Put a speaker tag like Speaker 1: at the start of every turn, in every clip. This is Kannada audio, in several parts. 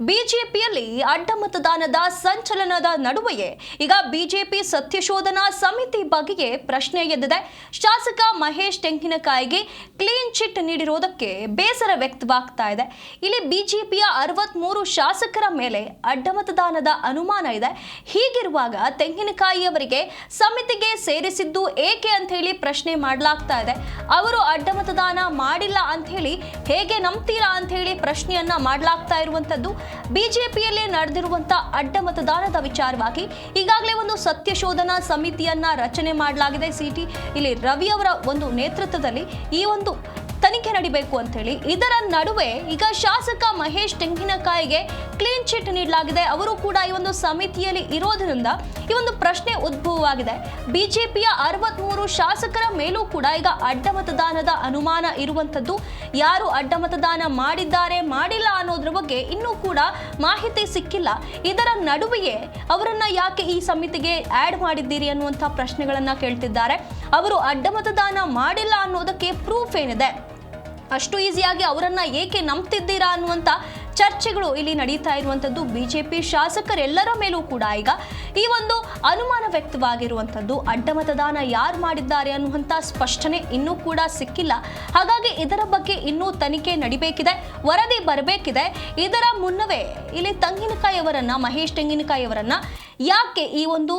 Speaker 1: ಬಿಜೆಪಿಯಲ್ಲಿ ಅಡ್ಡ ಮತದಾನದ ಸಂಚಲನದ ನಡುವೆಯೇ ಈಗ ಬಿಜೆಪಿ ಸತ್ಯಶೋಧನಾ ಸಮಿತಿ ಬಗೆಗೆ ಪ್ರಶ್ನೆ ಎದ್ದಿದೆ. ಶಾಸಕ ಮಹೇಶ್ ತೆಂಗಿನಕಾಯಿಗೆ ಕ್ಲೀನ್ ಚಿಟ್ ನೀಡಿರುವುದಕ್ಕೆ ಬೇಸರ ವ್ಯಕ್ತವಾಗ್ತಾ ಇದೆ. ಇಲ್ಲಿ ಬಿಜೆಪಿಯ 63 ಶಾಸಕರ ಮೇಲೆ ಅಡ್ಡ ಮತದಾನದ ಅನುಮಾನ ಇದೆ. ಹೀಗಿರುವಾಗ ತೆಂಗಿನಕಾಯಿ ಅವರಿಗೆ ಸಮಿತಿಗೆ ಸೇರಿಸಿದ್ದು ಏಕೆ ಅಂತ ಹೇಳಿ ಪ್ರಶ್ನೆ ಮಾಡಲಾಗ್ತಾ ಇದೆ. ಅವರು ಅಡ್ಡ ಮತದಾನ ಮಾಡಿಲ್ಲ ಅಂತ ಹೇಳಿ ಹೇಗೆ ನಂಬ್ತೀರಾ ಅಂತ ಹೇಳಿ ಪ್ರಶ್ನೆಯನ್ನ ಮಾಡಲಾಗ್ತಾ ಇರುವಂತದ್ದು. ಬಿಜೆಪಿಯಲ್ಲಿ ನಡೆದಿರುವಂತಹ ಅಡ್ಡ ಮತದಾನದ ವಿಚಾರವಾಗಿ ಈಗಾಗಲೇ ಒಂದು ಸತ್ಯಶೋಧನಾ ಸಮಿತಿಯನ್ನ ರಚನೆ ಮಾಡಲಾಗಿದೆ. ಸಿಟಿ ಇಲ್ಲಿ ರವಿ ಅವರ ಒಂದು ನೇತೃತ್ವದಲ್ಲಿ ಈ ಒಂದು ತನಿಖೆ ನಡೀಬೇಕು ಅಂತ ಹೇಳಿ ಇದರ ನಡುವೆ ಈಗ ಶಾಸಕ ಮಹೇಶ್ ತೆಂಗಿನಕಾಯಿಗೆ ಕ್ಲೀನ್ ಚಿಟ್ ನೀಡಲಾಗಿದೆ. ಅವರು ಕೂಡ ಈ ಒಂದು ಸಮಿತಿಯಲ್ಲಿ ಇರೋದ್ರಿಂದ ಈ ಒಂದು ಪ್ರಶ್ನೆ ಉದ್ಭವವಾಗಿದೆ. ಬಿಜೆಪಿಯ 63 ಶಾಸಕರ ಮೇಲೂ ಕೂಡ ಈಗ ಅಡ್ಡ ಮತದಾನದ ಅನುಮಾನ ಇರುವಂತದ್ದು. ಯಾರು ಅಡ್ಡ ಮತದಾನ ಮಾಡಿದ್ದಾರೆ ಮಾಡಿಲ್ಲ ಅನ್ನೋದ್ರ ಬಗ್ಗೆ ಇನ್ನೂ ಕೂಡ ಮಾಹಿತಿ ಸಿಕ್ಕಿಲ್ಲ. ಇದರ ನಡುವೆಯೇ ಅವರನ್ನ ಯಾಕೆ ಈ ಸಮಿತಿಗೆ ಆಡ್ ಮಾಡಿದ್ದೀರಿ ಅನ್ನುವಂಥ ಪ್ರಶ್ನೆಗಳನ್ನ ಕೇಳ್ತಿದ್ದಾರೆ. ಅವರು ಅಡ್ಡ ಮತದಾನ ಮಾಡಿಲ್ಲ ಅನ್ನೋದಕ್ಕೆ ಪ್ರೂಫ್ ಏನಿದೆ, ಅಷ್ಟು ಈಸಿಯಾಗಿ ಅವರನ್ನ ಏಕೆ ನಂಬ್ತಿದ್ದೀರಾ ಅನ್ನುವಂಥ ಚರ್ಚೆಗಳು ಇಲ್ಲಿ ನಡೀತಾ ಇರುವಂಥದ್ದು. ಬಿಜೆಪಿ ಶಾಸಕರೆಲ್ಲರ ಮೇಲೂ ಕೂಡ ಈಗ ಈ ಒಂದು ಅನುಮಾನ ವ್ಯಕ್ತವಾಗಿರುವಂಥದ್ದು. ಅಡ್ಡ ಮತದಾನ ಯಾರು ಮಾಡಿದ್ದಾರೆ ಅನ್ನುವಂಥ ಸ್ಪಷ್ಟನೆ ಇನ್ನೂ ಕೂಡ ಸಿಕ್ಕಿಲ್ಲ. ಹಾಗಾಗಿ ಇದರ ಬಗ್ಗೆ ಇನ್ನೂ ತನಿಖೆ ನಡಿಬೇಕಿದೆ, ವರದಿ ಬರಬೇಕಿದೆ. ಇದರ ಮುನ್ನವೇ ಇಲ್ಲಿ ಮಹೇಶ್ ತೆಂಗಿನಕಾಯಿ ಅವರನ್ನ ಯಾಕೆ ಈ ಒಂದು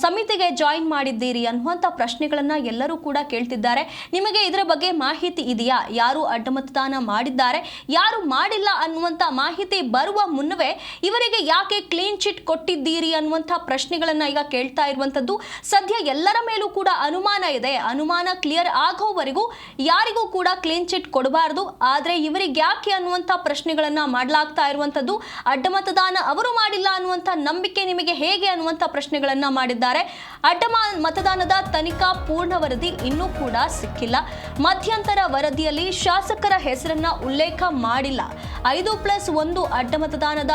Speaker 1: ಸಮಿತಿಗೆ ಜಾಯಿನ್ ಮಾಡಿದ್ದೀರಿ ಅನ್ನುವಂಥ ಪ್ರಶ್ನೆಗಳನ್ನ ಎಲ್ಲರೂ ಕೂಡ ಕೇಳ್ತಿದ್ದಾರೆ. ನಿಮಗೆ ಇದರ ಬಗ್ಗೆ ಮಾಹಿತಿ ಇದೆಯಾ? ಯಾರು ಅಡ್ಡ ಮತದಾನ ಮಾಡಿದ್ದಾರೆ, ಯಾರು ಮಾಡಿಲ್ಲ ಅನ್ನುವಂಥ ಮಾಹಿತಿ ಬರುವ ಮುನ್ನವೇ ಇವರಿಗೆ ಯಾಕೆ ಕ್ಲೀನ್ ಚಿಟ್ ಕೊಟ್ಟಿದ್ದೀರಿ ಅನ್ನುವಂಥ ಪ್ರಶ್ನೆಗಳನ್ನ ಈಗ ಕೇಳ್ತಾ ಇರುವಂಥದ್ದು. ಸದ್ಯ ಎಲ್ಲರ ಮೇಲೂ ಕೂಡ ಅನುಮಾನ ಇದೆ. ಅನುಮಾನ ಕ್ಲಿಯರ್ ಆಗೋವರೆಗೂ ಯಾರಿಗೂ ಕೂಡ ಕ್ಲೀನ್ ಚಿಟ್ ಕೊಡಬಾರದು. ಆದ್ರೆ ಇವರಿಗೆ ಯಾಕೆ ಅನ್ನುವಂಥ ಪ್ರಶ್ನೆಗಳನ್ನ ಮಾಡಲಾಗ್ತಾ ಇರುವಂಥದ್ದು. ಅಡ್ಡ ಮತದಾನ ಅವರು ಮಾಡಿಲ್ಲ ಅನ್ನುವಂಥ ನಂಬಿಕೆ ನಿಮಗೆ ಹೇಗೆ ಅನ್ನುವಂಥ ಪ್ರಶ್ನೆಗಳನ್ನ ಮಾಡಿದ್ದಾರೆ. ಅಡ್ಡ ಮತದಾನದ ತನಿಖಾ ಪೂರ್ಣ ವರದಿ ಇನ್ನೂ ಕೂಡ ಸಿಕ್ಕಿಲ್ಲ. ಮಧ್ಯಂತರ ವರದಿಯಲ್ಲಿ ಶಾಸಕರ ಹೆಸರನ್ನ ಉಲ್ಲೇಖ ಮಾಡಿಲ್ಲ. 5+1 ಅಡ್ಡ ಮತದಾನದ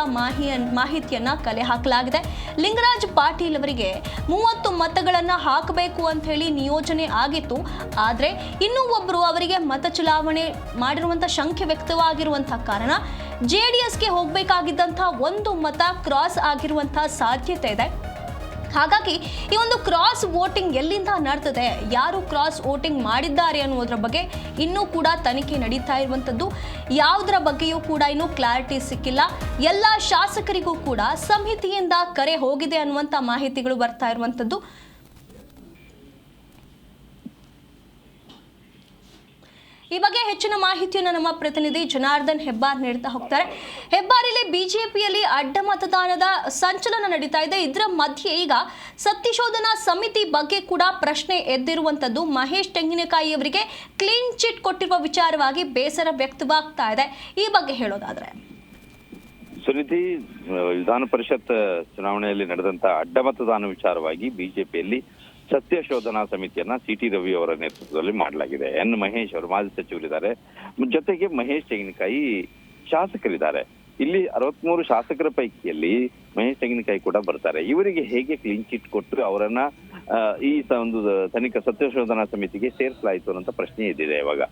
Speaker 1: ಮಾಹಿತಿಯನ್ನ ಕಲೆ ಹಾಕಲಾಗಿದೆ. ಲಿಂಗರಾಜ್ ಪಾಟೀಲ್ ಅವರಿಗೆ 30 ಮತಗಳನ್ನ ಹಾಕಬೇಕು ಅಂತ ಹೇಳಿ ನಿಯೋಜನೆ ಆಗಿತ್ತು. ಆದ್ರೆ ಇನ್ನೂ ಒಬ್ಬರು ಅವರಿಗೆ ಮತ ಚಲಾವಣೆ ಮಾಡಿರುವಂತ ಶಂಕೆ ವ್ಯಕ್ತವಾಗಿರುವಂತಹ ಕಾರಣ ಜೆಡಿಎಸ್ಗೆ ಹೋಗಬೇಕಾಗಿದ್ದಂತಹ 1 ಮತ ಕ್ರಾಸ್ ಆಗಿರುವಂತಹ ಸಾಧ್ಯತೆ ಇದೆ. ಹಾಗಾಗಿ ಈ ಒಂದು ಕ್ರಾಸ್ ವೋಟಿಂಗ್ ಎಲ್ಲಿಂದ ನಡೆದಿದೆ, ಯಾರು ಕ್ರಾಸ್ ವೋಟಿಂಗ್ ಮಾಡಿದ್ದಾರೆ ಅನ್ನೋದ್ರ ಬಗ್ಗೆ ಇನ್ನೂ ಕೂಡ ತನಿಖೆ ನಡೀತಾ ಇರುವಂಥದ್ದು. ಯಾವುದರ ಬಗ್ಗೆಯೂ ಕೂಡ ಇನ್ನೂ ಕ್ಲಾರಿಟಿ ಸಿಕ್ಕಿಲ್ಲ. ಎಲ್ಲ ಶಾಸಕರಿಗೂ ಕೂಡ ಸಮಿತಿಯಿಂದ ಕರೆ ಹೋಗಿದೆ ಅನ್ನುವಂಥ ಮಾಹಿತಿಗಳು ಬರ್ತಾ ಇರುವಂಥದ್ದು. ಈ ಬಗ್ಗೆ ಹೆಚ್ಚಿನ ಮಾಹಿತಿಯನ್ನು ನಮ್ಮ ಪ್ರತಿನಿಧಿ ಜನಾರ್ದನ್ ಹೆಬ್ಬಾರ್ ನೀಡ್ತಾ ಹೋಗ್ತಾರೆ. ಹೆಬ್ಬಾರಿಲಿ ಬಿಜೆಪಿಯಲ್ಲಿ ಅಡ್ಡ ಮತದಾನದ ಸಂಚಲನ ನಡೀತಾ ಇದೆ. ಇದರ ಮಧ್ಯೆ ಈಗ ಸತ್ಯಶೋಧನಾ ಸಮಿತಿ ಬಗ್ಗೆ ಕೂಡ ಪ್ರಶ್ನೆ ಎದ್ದಿರುವಂತದ್ದು. ಮಹೇಶ್ ತೆಂಗಿನಕಾಯಿ ಅವರಿಗೆ ಕ್ಲೀನ್ ಚಿಟ್ ಕೊಟ್ಟಿರುವ ವಿಚಾರವಾಗಿ ಬೇಸರ ವ್ಯಕ್ತವಾಗ್ತಾ ಇದೆ. ಈ ಬಗ್ಗೆ ಹೇಳೋದಾದ್ರೆ
Speaker 2: ಸುನಿಧಿ, ವಿಧಾನ ಪರಿಷತ್ ಚುನಾವಣೆಯಲ್ಲಿ ನಡೆದಂತಹ ಅಡ್ಡ ಮತದಾನ ವಿಚಾರವಾಗಿ ಬಿಜೆಪಿಯಲ್ಲಿ ಸತ್ಯಶೋಧನಾ ಸಮಿತಿಯನ್ನ ಸಿಟಿ ರವಿ ಅವರ ನೇತೃತ್ವದಲ್ಲಿ ಮಾಡಲಾಗಿದೆ. ಎನ್ ಮಹೇಶ್ ಅವರು ಮಾಜಿ ಸಚಿವರಿದ್ದಾರೆ, ಜೊತೆಗೆ ಮಹೇಶ್ ತೆಂಗಿನಕಾಯಿ ಶಾಸಕರಿದ್ದಾರೆ. ಇಲ್ಲಿ 63 ಶಾಸಕರ ಪೈಕಿಯಲ್ಲಿ ಮಹೇಶ್ ತೆಂಗಿನಕಾಯಿ ಕೂಡ ಬರ್ತಾರೆ. ಇವರಿಗೆ ಹೇಗೆ ಕ್ಲೀನ್ ಚಿಟ್ ಕೊಟ್ಟು ಅವರನ್ನ ಈ ಒಂದು ಸತ್ಯಶೋಧನಾ ಸಮಿತಿಗೆ ಸೇರಿಸಲಾಯಿತು ಅನ್ನೋ ಪ್ರಶ್ನೆ ಇದ್ದಿದೆ. ಇವಾಗ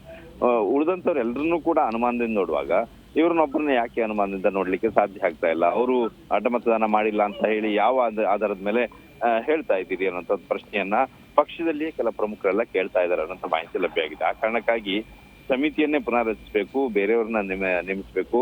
Speaker 2: ಉಳಿದಂತವ್ರು ಎಲ್ಲರನ್ನೂ ಕೂಡ ಅನುಮಾನದಿಂದ ನೋಡುವಾಗ ಇವ್ರನ್ನೊಬ್ಬರನ್ನ ಯಾಕೆ ಅನುಮಾನದಿಂದ ನೋಡ್ಲಿಕ್ಕೆ ಸಾಧ್ಯ ಆಗ್ತಾ ಇಲ್ಲ? ಅವರು ಅಡ್ಡ ಮತದಾನ ಮಾಡಿಲ್ಲ ಅಂತ ಹೇಳಿ ಯಾವ ಆಧಾರದ ಮೇಲೆ ಹೇಳ್ತಾ ಇದ್ದೀರಿ ಅನ್ನೋಂಥ ಪ್ರಶ್ನೆಯನ್ನ ಪಕ್ಷದಲ್ಲಿಯೇ ಕೆಲ ಪ್ರಮುಖರೆಲ್ಲ ಕೇಳ್ತಾ ಇದ್ದಾರೆ ಅನ್ನೋಂಥ ಮಾಹಿತಿ ಲಭ್ಯ ಆಗಿದೆ. ಆ ಕಾರಣಕ್ಕಾಗಿ ಸಮಿತಿಯನ್ನೇ ಪುನರ್ರಚಿಸಬೇಕು, ಬೇರೆಯವ್ರನ್ನ ನೇಮಿಸಬೇಕು,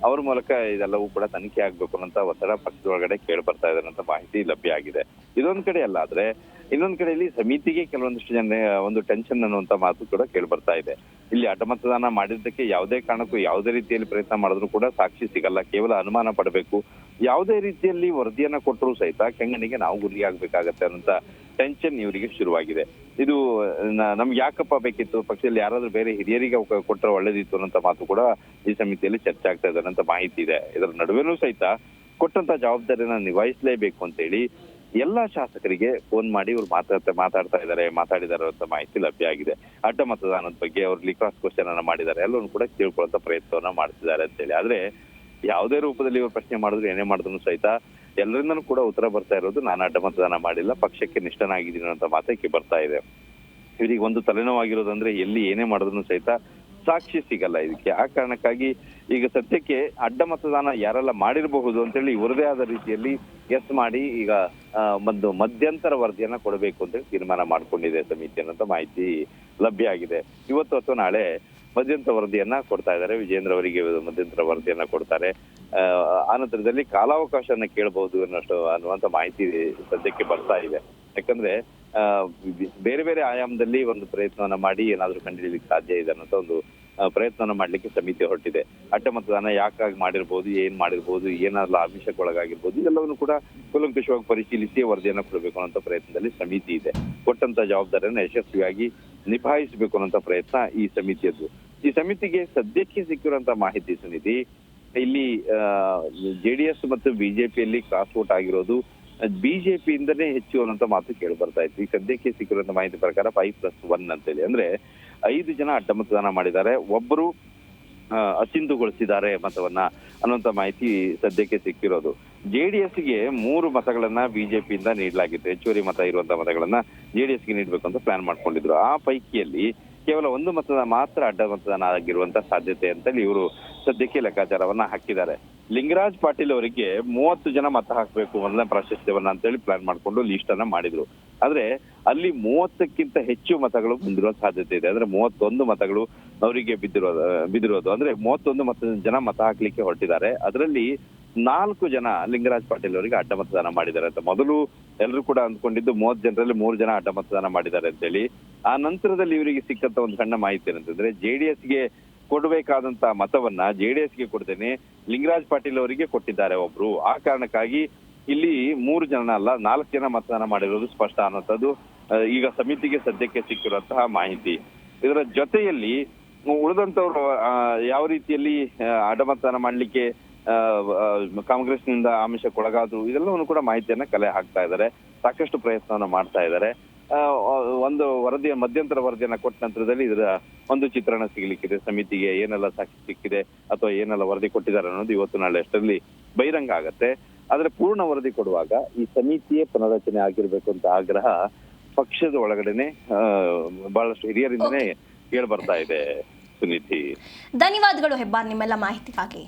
Speaker 2: ಅವ್ರ ಮೂಲಕ ಇದೆಲ್ಲವೂ ಕೂಡ ತನಿಖೆ ಆಗ್ಬೇಕು ಅನ್ನೋಂಥ ಒತ್ತಡ ಪಕ್ಷದೊಳಗಡೆ ಕೇಳಿ ಬರ್ತಾ ಇದೆ ಅನ್ನೋಂಥ ಮಾಹಿತಿ ಲಭ್ಯ ಆಗಿದೆ. ಇದೊಂದ್ ಕಡೆ ಅಲ್ಲ, ಆದ್ರೆ ಇನ್ನೊಂದ್ ಕಡೆಯಲ್ಲಿ ಸಮಿತಿಗೆ ಕೆಲವೊಂದಿಷ್ಟು ಜನ ಒಂದು ಟೆನ್ಷನ್ ಅನ್ನುವಂತ ಮಾತು ಕೂಡ ಕೇಳಿ ಬರ್ತಾ ಇದೆ. ಇಲ್ಲಿ ಅಡ್ಡ ಮತದಾನ ಮಾಡಿದ್ದಕ್ಕೆ ಯಾವುದೇ ಕಾರಣಕ್ಕೂ ಯಾವುದೇ ರೀತಿಯಲ್ಲಿ ಪ್ರಯತ್ನ ಮಾಡಿದ್ರು ಕೂಡ ಸಾಕ್ಷಿ ಸಿಗಲ್ಲ, ಕೇವಲ ಅನುಮಾನ ಪಡಬೇಕು. ಯಾವುದೇ ರೀತಿಯಲ್ಲಿ ವರದಿಯನ್ನ ಕೊಟ್ಟರು ಸಹಿತ ಕೆಂಗನಿಗೆ ನಾವು ಗುರಿಯಾಗಬೇಕಾಗತ್ತೆ ಅನ್ನೋಂತ ಟೆನ್ಷನ್ ಇವರಿಗೆ ಶುರುವಾಗಿದೆ. ಇದು ನಮ್ಗೆ ಯಾಕಪ್ಪ ಬೇಕಿತ್ತು, ಪಕ್ಷದಲ್ಲಿ ಯಾರಾದ್ರೂ ಬೇರೆ ಹಿರಿಯರಿಗೆ ಕೊಟ್ಟರೆ ಒಳ್ಳೇದಿತ್ತು ಅನ್ನೋಂತ ಮಾತು ಕೂಡ ಈ ಸಮಿತಿಯಲ್ಲಿ ಚರ್ಚೆ ಆಗ್ತಾ ಇದೆ ಅನ್ನೋಂತ ಮಾಹಿತಿ ಇದೆ. ಇದರ ನಡುವೆನೂ ಸಹಿತ ಕೊಟ್ಟಂತ ಜವಾಬ್ದಾರಿಯನ್ನ ನಿಭಾಯಿಸಲೇಬೇಕು ಅಂತ ಹೇಳಿ ಎಲ್ಲಾ ಶಾಸಕರಿಗೆ ಫೋನ್ ಮಾಡಿ ಇವ್ರು ಮಾತಾಡಿದಾರೆ ಅಂತ ಮಾಹಿತಿ ಲಭ್ಯ ಆಗಿದೆ. ಅಡ್ಡ ಮತದಾನದ ಬಗ್ಗೆ ಅವ್ರು ಕ್ರಾಸ್ ಕ್ವಶನ್ ಅನ್ನ ಮಾಡಿದ್ದಾರೆ, ಎಲ್ಲರೂ ಕೂಡ ತಿಳ್ಕೊಳ್ಳೋ ಪ್ರಯತ್ನವನ್ನ ಮಾಡ್ತಿದ್ದಾರೆ ಅಂತ ಹೇಳಿ. ಆದ್ರೆ ಯಾವುದೇ ರೂಪದಲ್ಲಿ ಇವ್ರು ಪ್ರಶ್ನೆ ಮಾಡಿದ್ರು ಏನೇ ಮಾಡಿದ್ರು ಸಹಿತ ಎಲ್ಲರಿಂದನೂ ಕೂಡ ಉತ್ತರ ಬರ್ತಾ ಇರೋದು ನಾನು ಅಡ್ಡ ಮತದಾನ ಮಾಡಿಲ್ಲ, ಪಕ್ಷಕ್ಕೆ ನಿಷ್ಠನಾಗಿದ್ದೀನಿ ಅಂತ ಮಾತಕ್ಕೆ ಬರ್ತಾ ಇದೆ. ಇವರಿಗೆ ಒಂದು ತಲೆನೋವಾಗಿರೋದಂದ್ರೆ ಎಲ್ಲಿ ಏನೇ ಮಾಡಿದ್ರು ಸಹಿತ ಸಾಕ್ಷಿ ಸಿಗಲ್ಲ ಇದಕ್ಕೆ. ಆ ಕಾರಣಕ್ಕಾಗಿ ಈಗ ಸದ್ಯಕ್ಕೆ ಅಡ್ಡ ಮತದಾನ ಯಾರೆಲ್ಲ ಮಾಡಿರಬಹುದು ಅಂತೇಳಿ ಇವರದೇ ಆದ ರೀತಿಯಲ್ಲಿ ಗೆಸ್ ಮಾಡಿ ಈಗ ಒಂದು ಮಧ್ಯಂತರ ವರದಿಯನ್ನ ಕೊಡಬೇಕು ಅಂತೇಳಿ ತೀರ್ಮಾನ ಮಾಡ್ಕೊಂಡಿದೆ ಸಮಿತಿ ಅನ್ನೋಂಥ ಮಾಹಿತಿ ಲಭ್ಯ ಆಗಿದೆ. ಇವತ್ತು ಅಥವಾ ನಾಳೆ ಮಧ್ಯಂತರ ವರದಿಯನ್ನ ಕೊಡ್ತಾ ಇದ್ದಾರೆ. ವಿಜೇಂದ್ರ ಅವರಿಗೆ ಮಧ್ಯಂತರ ವರದಿಯನ್ನ ಕೊಡ್ತಾರೆ. ಆನಂತರದಲ್ಲಿ ಕಾಲಾವಕಾಶನ ಕೇಳಬಹುದು ಅನ್ನುವಂತ ಮಾಹಿತಿ ಸದ್ಯಕ್ಕೆ ಬರ್ತಾ ಇದೆ. ಯಾಕಂದ್ರೆ ಬೇರೆ ಬೇರೆ ಆಯಾಮದಲ್ಲಿ ಒಂದು ಪ್ರಯತ್ನವನ್ನ ಮಾಡಿ ಏನಾದ್ರೂ ಕಂಡುಹಿಡಿಯಲಿಕ್ಕೆ ಸಾಧ್ಯ ಇದೆ ಅನ್ನೋಂಥ ಒಂದು ಪ್ರಯತ್ನವನ್ನ ಮಾಡ್ಲಿಕ್ಕೆ ಸಮಿತಿ ಹೊರಟಿದೆ. ಅಡ್ಡ ಮತದಾನ ಯಾಕಾಗಿ ಮಾಡಿರ್ಬೋದು, ಏನ್ ಮಾಡಿರ್ಬೋದು, ಏನಾದ್ರೂ ಆಮಿಷಕ್ಕೊಳಗಾಗಿರ್ಬೋದು, ಇದೆಲ್ಲವನ್ನು ಕೂಡ ಕೂಲಂಕಷವಾಗಿ ಪರಿಶೀಲಿಸಿ ವರದಿಯನ್ನ ಕೊಡಬೇಕು ಅನ್ನೋ ಪ್ರಯತ್ನದಲ್ಲಿ ಸಮಿತಿ ಇದೆ. ಕೊಟ್ಟಂತ ಜವಾಬ್ದಾರಿಯನ್ನ ಯಶಸ್ವಿಯಾಗಿ ನಿಭಾಯಿಸಬೇಕು ಅನ್ನೋ ಪ್ರಯತ್ನ ಈ ಸಮಿತಿಯದ್ದು. ಈ ಸಮಿತಿಗೆ ಸದ್ಯಕ್ಕೆ ಸಿಕ್ಕಿರುವಂತಹ ಮಾಹಿತಿ ಸುನಿಧಿ, ಇಲ್ಲಿ ಜೆಡಿಎಸ್ ಮತ್ತು ಬಿಜೆಪಿಯಲ್ಲಿ ಕ್ರಾಸ್ ವೋಟ್ ಆಗಿರೋದು ಬಿಜೆಪಿಯಿಂದನೇ ಹೆಚ್ಚು ಅನ್ನೋಂಥ ಮಾತು ಕೇಳಿ ಬರ್ತಾ ಇತ್ತು. ಈ ಸದ್ಯಕ್ಕೆ ಸಿಕ್ಕಿರುವಂತ ಮಾಹಿತಿ ಪ್ರಕಾರ 5+1 ಅಂತೇಳಿ, ಅಂದ್ರೆ 5 ಜನ ಅಡ್ಡ ಮತದಾನ ಮಾಡಿದ್ದಾರೆ, ಒಬ್ಬರು ಅಸಿಂಧುಗೊಳಿಸಿದ್ದಾರೆ ಮತವನ್ನ ಅನ್ನುವಂತ ಮಾಹಿತಿ ಸದ್ಯಕ್ಕೆ ಸಿಕ್ಕಿರೋದು. ಜೆಡಿಎಸ್ಗೆ 3 ಮತಗಳನ್ನ ಬಿಜೆಪಿಯಿಂದ ನೀಡಲಾಗಿತ್ತು. ಹೆಚ್ಚುವರಿ ಮತ ಇರುವಂತಹ ಮತಗಳನ್ನ ಜೆಡಿಎಸ್ಗೆ ನೀಡಬೇಕು ಅಂತ ಪ್ಲಾನ್ ಮಾಡ್ಕೊಂಡಿದ್ರು. ಆ ಪೈಕಿಯಲ್ಲಿ ಕೇವಲ 1 ಮತದಾನ ಮಾತ್ರ ಅಡ್ಡ ಮತದಾನ ಆಗಿರುವಂತ ಸಾಧ್ಯತೆ ಅಂತೇಳಿ ಇವರು ಸದ್ಯಕ್ಕೆ ಲೆಕ್ಕಾಚಾರವನ್ನ ಹಾಕಿದ್ದಾರೆ. ಲಿಂಗರಾಜ್ ಪಾಟೀಲ್ ಅವರಿಗೆ 30 ಜನ ಮತ ಹಾಕಬೇಕು ಮೊದಲನೇ ಪ್ರಾಶಸ್ತ್ಯವನ್ನ ಅಂತೇಳಿ ಪ್ಲಾನ್ ಮಾಡ್ಕೊಂಡು ಲಿಸ್ಟ್ ಅನ್ನ ಮಾಡಿದ್ರು. ಆದ್ರೆ ಅಲ್ಲಿ 30ಕ್ಕಿಂತ ಹೆಚ್ಚು ಮತಗಳು ಬಂದಿರುವ ಸಾಧ್ಯತೆ ಇದೆ. ಅಂದ್ರೆ 31 ಮತಗಳು ಅವರಿಗೆ ಬಿದ್ದಿರೋದು. ಅಂದ್ರೆ 31 ಜನ ಮತ ಹಾಕ್ಲಿಕ್ಕೆ ಹೊರಟಿದ್ದಾರೆ. ಅದರಲ್ಲಿ 4 ಜನ ಲಿಂಗರಾಜ್ ಪಾಟೀಲ್ ಅವರಿಗೆ ಅಡ್ಡ ಮತದಾನ ಮಾಡಿದ್ದಾರೆ ಅಂತ. ಮೊದಲು ಎಲ್ಲರೂ ಕೂಡ ಅಂದ್ಕೊಂಡಿದ್ದು 30 ಜನರಲ್ಲಿ 3 ಜನ ಅಡ್ಡ ಮತದಾನ ಮಾಡಿದ್ದಾರೆ ಅಂತೇಳಿ. ಆ ನಂತರದಲ್ಲಿ ಇವರಿಗೆ ಸಿಕ್ಕಂತ ಒಂದು ಸಣ್ಣ ಮಾಹಿತಿ ಏನಂತಂದ್ರೆ, ಜೆಡಿಎಸ್ಗೆ ಕೊಡಬೇಕಾದಂತ ಮತವನ್ನ ಜೆಡಿಎಸ್ಗೆ ಕೊಡ್ತೇನೆ ಲಿಂಗರಾಜ್ ಪಾಟೀಲ್ ಅವರಿಗೆ ಕೊಟ್ಟಿದ್ದಾರೆ ಒಬ್ರು. ಆ ಕಾರಣಕ್ಕಾಗಿ ಇಲ್ಲಿ 3 ಜನ ಅಲ್ಲ 4 ಜನ ಮತದಾನ ಮಾಡಿರೋದು ಸ್ಪಷ್ಟ ಅನ್ನೋಂಥದ್ದು ಈಗ ಸಮಿತಿಗೆ ಸದ್ಯಕ್ಕೆ ಸಿಕ್ಕಿರುವಂತಹ ಮಾಹಿತಿ. ಇದರ ಜೊತೆಯಲ್ಲಿ ಉಳಿದಂತವ್ರು ಯಾವ ರೀತಿಯಲ್ಲಿ ಅಡ್ಡ ಮತದಾನ ಮಾಡ್ಲಿಕ್ಕೆ ಕಾಂಗ್ರೆಸ್ನಿಂದ ಆಮಿಷಕ್ಕೊಳಗಾದ್ರು, ಇದೆಲ್ಲವನ್ನು ಕೂಡ ಮಾಹಿತಿಯನ್ನ ಕಲೆ ಹಾಕ್ತಾ ಇದ್ದಾರೆ. ಸಾಕಷ್ಟು ಪ್ರಯತ್ನವನ್ನ ಮಾಡ್ತಾ ಇದ್ದಾರೆ. ಒಂದು ಮಧ್ಯಂತರ ವರದಿಯನ್ನ ಕೊಟ್ಟ ನಂತರದಲ್ಲಿ ಇದರ ಒಂದು ಚಿತ್ರಣ ಸಿಗ್ಲಿಕ್ಕಿದೆ. ಸಮಿತಿಗೆ ಏನೆಲ್ಲ ಸಾಕ್ಷಿ ಸಿಕ್ಕಿದೆ ಅಥವಾ ಏನೆಲ್ಲ ವರದಿ ಕೊಟ್ಟಿದ್ದಾರೆ ಅನ್ನೋದು ಇವತ್ತು ನಾಳೆ ಅಷ್ಟರಲ್ಲಿ ಬಹಿರಂಗ ಆಗತ್ತೆ. ಆದ್ರೆ ಪೂರ್ಣ ವರದಿ ಕೊಡುವಾಗ ಈ ಸಮಿತಿಯೇ ಪುನರಚನೆ ಆಗಿರ್ಬೇಕು ಅಂತ ಆಗ್ರಹ ಪಕ್ಷದ ಒಳಗಡೆನೆ ಬಹಳಷ್ಟು ಹಿರಿಯರಿಂದನೇ ಕೇಳಿ ಬರ್ತಾ ಇದೆ ಸುನೀತಿ.
Speaker 1: ಧನ್ಯವಾದಗಳು ಹೆಬ್ಬಾರ್ ನಿಮ್ಮೆಲ್ಲ ಮಾಹಿತಿಗಾಗಿ.